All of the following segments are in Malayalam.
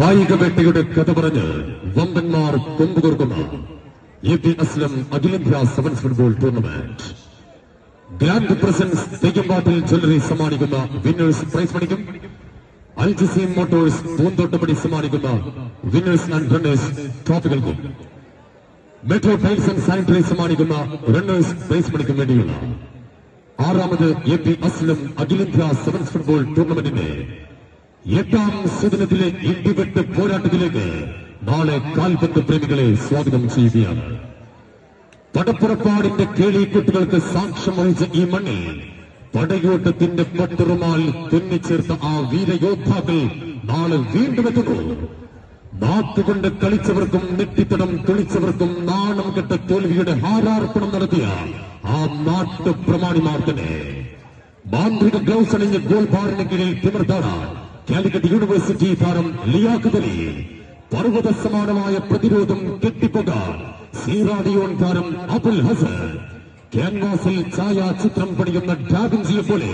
കായിക വേട്ടയുടെ കഥ പറഞ്ഞ് വമ്പന്മാർ കൊമ്പുകോർക്കുന്ന AP അസ്ലം അഖിലേന്ത്യാ sevens football tournament grand presence തെയ്യമ്പാട്ടിൽ ജ്വല്ലറി സമ്മാനിക്കുന്ന വിന്നേഴ്സ് പ്രൈസ് മണിക്കും അൽജിസീം മോട്ടോഴ്സ് പൂന്തോട്ടപ്പടി സമ്മാനിക്കുന്ന വിന്നേഴ്സ് ആൻഡ് റണ്ണേഴ്സ് ട്രോഫികൾക്കും മെട്രോ ടൈൽസ് ആൻഡ് സാനിറ്ററി സമ്മാനിക്കുന്ന റണ്ണേഴ്സ് പ്രൈസ് മണിക്കും വേണ്ടിയുള്ള ആറാമത് AP അസ്ലം അഖിലേന്ത്യാ സെവൻസ് ഫുട്ബോൾ ടൂർണമെന്റിന്റെ 8ാം സദനത്തിലെ ഇടിവെട്ട് പോരാട്ടത്തിലേക്ക് നാളെ കാൽപന്ത് പ്രേമികളെ സ്വാഗതം ചെയ്യുകയാണ്. പടപ്പുറപ്പാടിന്റെ കേളിക്കുട്ടികൾക്ക് സാക്ഷ്യം വഹിച്ച ഈ മണ്ണിൽ പടയോട്ടത്തിന്റെ പട്ടുറുമാൽ തുന്നിച്ചേർത്ത ആ വീരയോദ്ധാക്കൾ നാളെ വീണ്ടും എത്തുന്നു. നാട്ടുകൊണ്ട് കളിച്ചവർക്കും നെറ്റിത്തടം തുളിച്ചവർക്കും നാണം കെട്ട തോൽവിയുടെ ഹാരാർപ്പണം നടത്തിയ ആ നാട്ടുപ്രമാണിമാർ തന്നെ മാന്ത്രിക ഗ്ലൗസ് അണിഞ്ഞ് ഗോൾ ബാറിന് കീഴിൽ തിമിർത്താടാൻ കാലിക്കറ്റ് യൂണിവേഴ്സിറ്റി താരം ലിയാഖത്ത് അലി, പർവ്വത സമാനമായ പ്രതിരോധം കെട്ടിപ്പോകാൻ സീറാഡിയോൺ താരം അബുൽ ഹസൻ, ക്യാൻവാസിൽ ഛായാചിത്രം പണിയുന്ന ഡാവിൻസിയെ പോലെ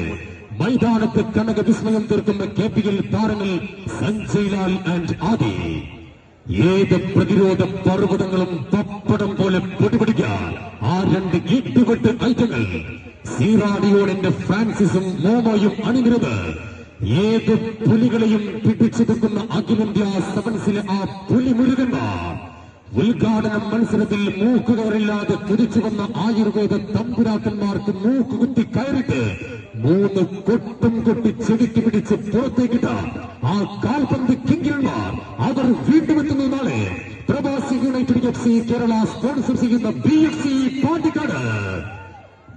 മൈതാനത്ത് കനക വിസ്മയം തീർക്കുന്ന KPL താരങ്ങൾ സഞ്ജയ് ലാൽ ആൻഡ് ആദി, ഏത് പ്രതിരോധ പർവ്വതങ്ങളും പപ്പടം പോലെ പൊടിപിടിക്കാൻ ആ രണ്ട് ഇട്ടുവെട്ട് ഐറ്റങ്ങൾ സീറാഡിയോണിന്റെ ഫ്രാൻസിസും മോമോയും അണിനിരത് ഏത് പുലികളെയും പിടിച്ചെടുക്കുന്ന അഖിലേന്ത്യാ സെവൻസിലെ ആ പുലിമുരുകന്മാർ ഉദ്ഘാടന മത്സരത്തിൽ മൂക്കുകയറില്ലാതെ കുതിച്ചു വന്ന ആയുർവേദ തമ്പുരാക്കന്മാർക്ക് മൂക്കുകുത്തി കയറിട്ട് 3 കൊട്ടും കൊട്ടി ചെവിക്ക് പിടിച്ച് പുറത്തേക്കിട്ട ആ കാൽപന്ത് കിങ്കിൾമാർ അവർ വീണ്ടും എത്തുന്ന നാളെ പ്രവാസി യുണൈറ്റഡ് FC കേരള സ്പോൺസർ ചെയ്യുന്ന BFC പാണ്ടിക്കാട്.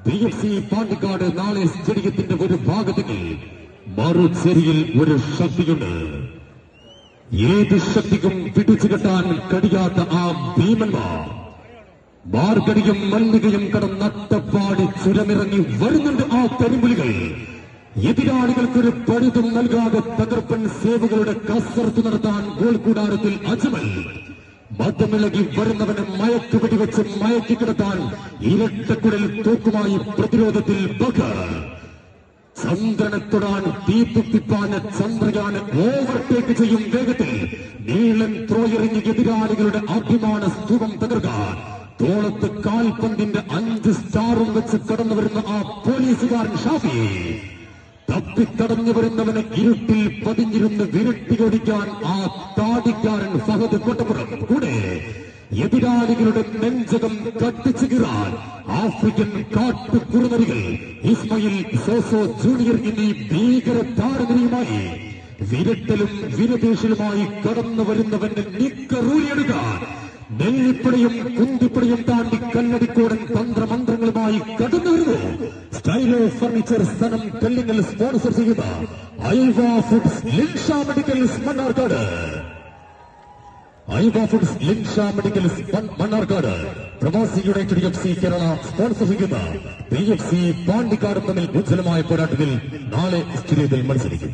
BFC പാണ്ടിക്കാട് നാളെ സ്റ്റേഡിയത്തിന്റെ ഒരു ഭാഗത്തേക്ക് മറുചേരിയിൽ ഒരു ശക്തിയുണ്ട്. ഏത് ശക്തിക്കും പിടിച്ചു കെട്ടാൻ കഴിയാത്ത ആ ഭീമന്മാർ മാർഗടിയും മല്ലികയും കടന്നട്ടപ്പാടി ചുരമിറങ്ങി വരുന്നുണ്ട്. ആ കരിമ്പുലികൾ എതിരാളികൾക്കൊരു പഴുതും നൽകാതെ തകർപ്പൻ സേവകളുടെ കസർത്ത് നടത്താൻ ഗോൾ കൂടാരത്തിൽ അജ്മൽ, മതമിളകി വരുന്നവനെ മയക്ക് വെടിവെച്ച് മയക്കി കിടത്താൻ ഇരട്ടക്കുടൽ തോക്കുമായി പ്രതിരോധത്തിൽ ബക്കർ, ചന്ദ്രനെ തൊടാൻ തീപ്പിപ്പാന് ചന്ദ്രയാന് ഓവർടേക്ക് ചെയ്യും വേഗത്തിൽ നീളൻ ത്രോയെറിഞ്ഞ് എതിരാളികളുടെ അഭിമാന സ്തൂപം തകർക്കാൻ തോളത്ത് കാൽപന്തിന്റെ 5 സ്റ്റാറും വെച്ച് കടന്നു വരുന്ന ആ പോലീസുകാരൻ ഷാഫി, തപ്പിത്തടഞ്ഞു വരുന്നവനെ ഇരുട്ടിൽ പതിഞ്ഞിരുന്ന് വിരട്ടിയൊടിക്കാൻ ആ താടിക്കാരൻ ഫഹദ് കൊട്ടപ്പുറം, കൂടെ എതിരാളികളുടെ നെഞ്ചകം കത്തിച്ചു കീറാൻ ആഫ്രിക്കൻ കാട്ടുകുറുനരികൾ ഇസ്മയിൽ സോസോ ജൂനിയർ എന്നീ ഭീകര താരനിരയുമായി വിരട്ടലും വിരദേശലുമായി കടന്നു വരുന്നവന്റെ നിക്കറൂരിയെടുക്കാൻ നെല്ലിപ്പടയും കുന്തിപ്പടയും താണ്ടി കല്ലടിക്കോടൻ തന്ത്രമന്ത്രങ്ങളുമായി കടന്നു വരുന്നു. സ്റ്റൈലോ ഫർണിച്ചർ സ്ഥലം കല്ലിങ്ങൽ സ്പോൺസർ ചെയ്യുന്ന Aiva Foods Linsha Medicals Mannarkkad. Aiva Foods Linsha Medicals Mannarkkad Pravasi United FC Kerala sponsor ചെയ്യുന്ന BFC പാണ്ടിക്കാടും തമ്മിൽ ഉജ്ജ്വലമായ പോരാട്ടത്തിൽ നാളെ സ്റ്റേഡിയത്തിൽ മത്സരിക്കും.